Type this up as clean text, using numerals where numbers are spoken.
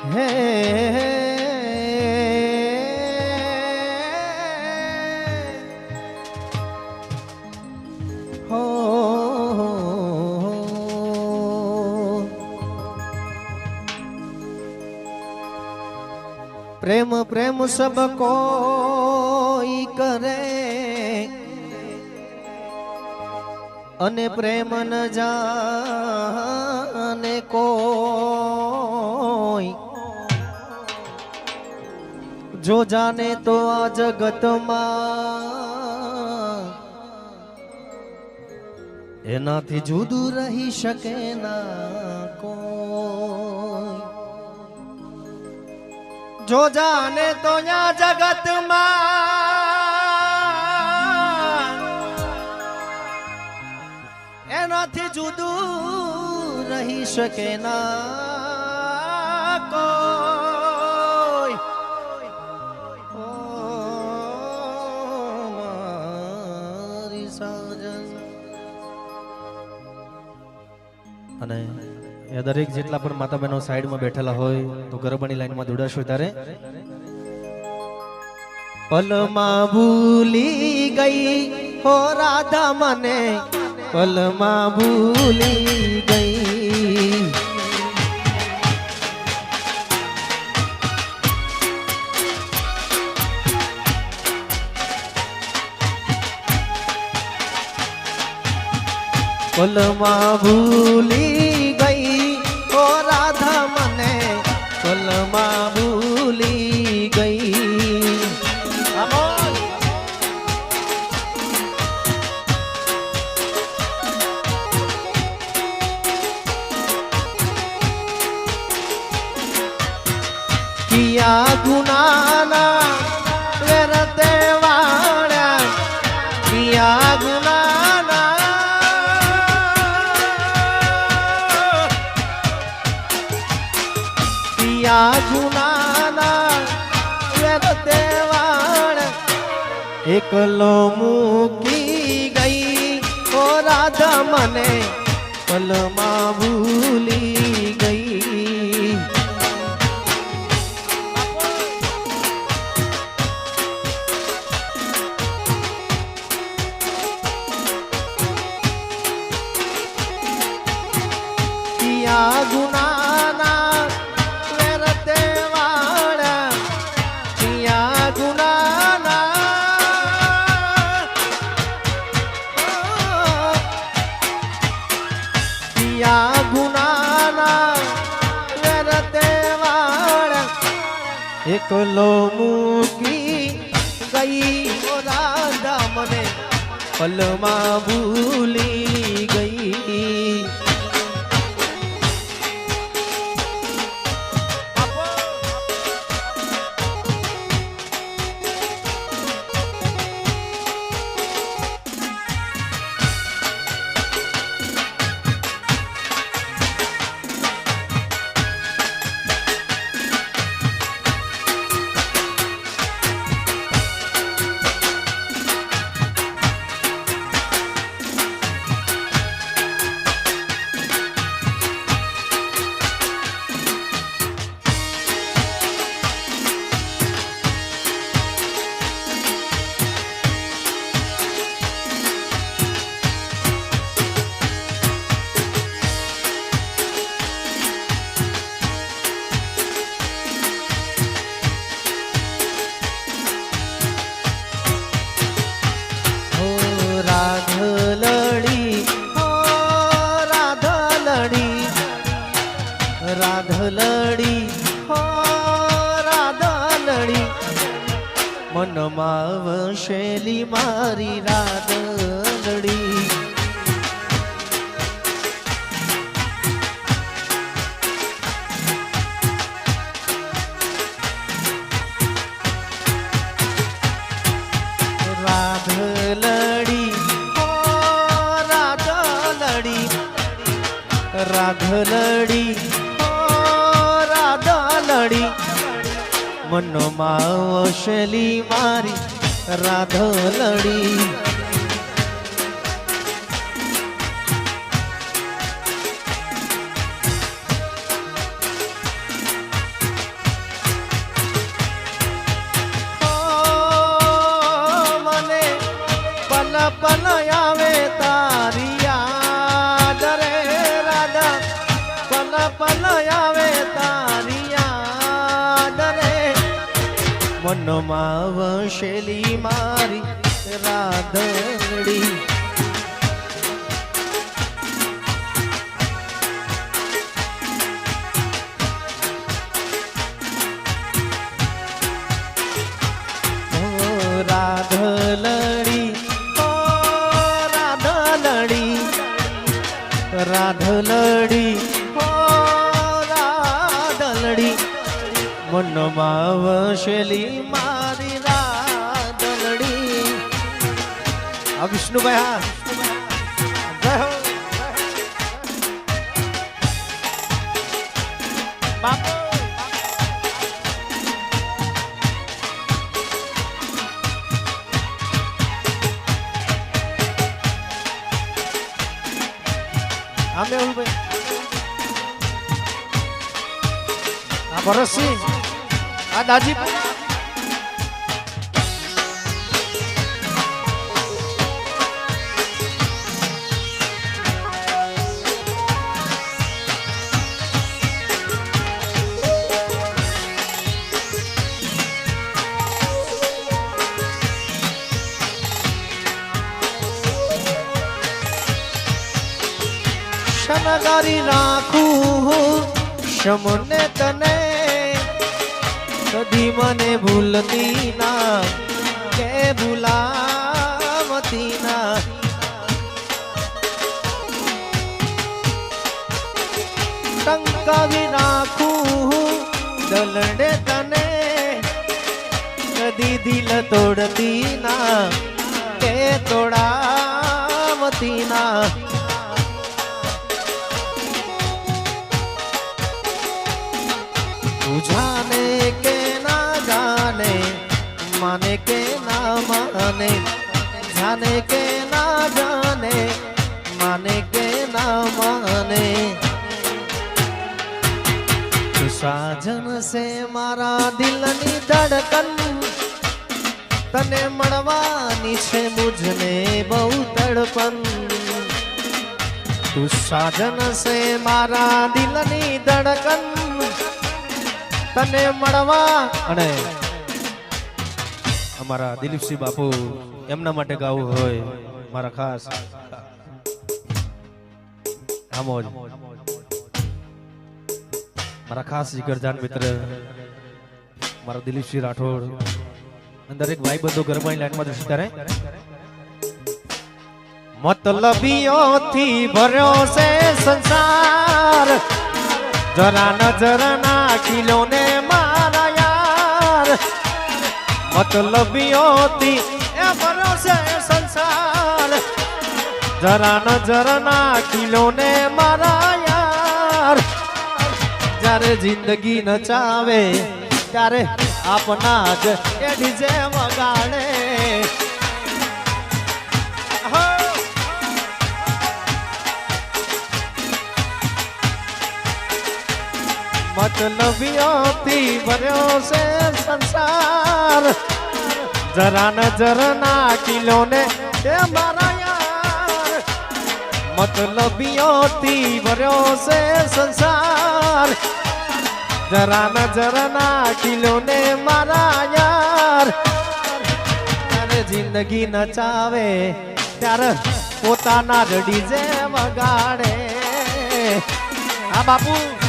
હે હો પ્રેમ પ્રેમ સબ કોઈ કરે અને પ્રેમ ન જાને કોઈ જો જાને તો આ જગતમાં એનાથી જુદું રહી શકે ના કોઈ જો જાને તો આ જગતમાં એનાથી જુદું રહી શકે ના કોઈ ઓ મારી સાજન અને એ દરેક જેટલા પણ માતા બહેનો સાઈડમાં બેઠેલા હોય તો ગરબાની લાઈનમાં જોડાશો ત્યારે પલમાં ભૂલી ગઈ હો રાધા મને પલમાં ભૂલી ગઈ પલમાં ભૂલી ગઈ ઓ રાધા મને પલમાં ભૂલી ગઈ કિયા ગુનાના વેરતે વાળ્યા કિયા ગુનાના કિયા ગુનાના વેરતે વાળ્યા એકલો મૂકી ગઈ ઓ રાધા મને પલમાં ભૂલી ગઈ કિયા ગુનાના વેરતે વાળા કિયા ગુનાના કિયા ગુનાના વેરતે વાળા એકલો મૂકી ગઈ ઓ રાધા મને પલમાં ભૂલી ગઈ રાધલડી હો રાધલડી મનમાં વસેલી મારી રાધલડી રાધલડી હો રાધલડી રાધલડી મનમાં વસેલી મારી રાધલડી મનમાં વસેલી મારી રાધડી રાધલડી ઓ રાધલડી રાધલડી ઓ રાધલડી મનમાં વસેલી મારી રાધલડી આ વિષ્ણુભાઈ હા જય હો બાપુ આ મેહુલભાઈ આ ભરતસિંહ આ દાજી શણગારી રાખું શમને તને કદી મને ભૂલતી ના કે ભૂલાવતી ના ટંકાવી રાખું દલડે તને કદી દિલ તોડતી ના કે તોડાવતી ના जाने के ना जाने माने के ना माने जाने के ना जाने माने के ना माने तू साजन से मारा दिलनी धड़कन तने मड़वानी छे मुझने बहु तड़पन तू साजन से मारा दिलनी धड़कन तने મળવા અને અમારા દિલીપસિંહ બાપુ એમના માટે ગાવું હોય મારા ખાસ આમોજ મારા ખાસ જીગરજાન મિત્ર મારા દિલીપસિંહ રાઠોડ અંદર એક ભાઈ બંધો ગરબાની લાઈનમાં જશે ત્યારે મતલબીઓથી ભર્યો છે સંસાર जरा नजर नाखिलो ने मारा यार मतलबियोती ए भरोसे संसार जरा नजर नाखिलो ने मारा यार जारे जिंदगी नचावे त्यारे अपना ज ए डीजे वगाड़े मतलबियोती भर्यो से संसार जरा नजर नाखिलो ने ते मारा यार मतलबियोती भर्यो से संसार जरा नजर नाखिलो ने मारा यार अरे जिंदगी नचावे त्यारे पोताना डीजे वगाड़े आ बापू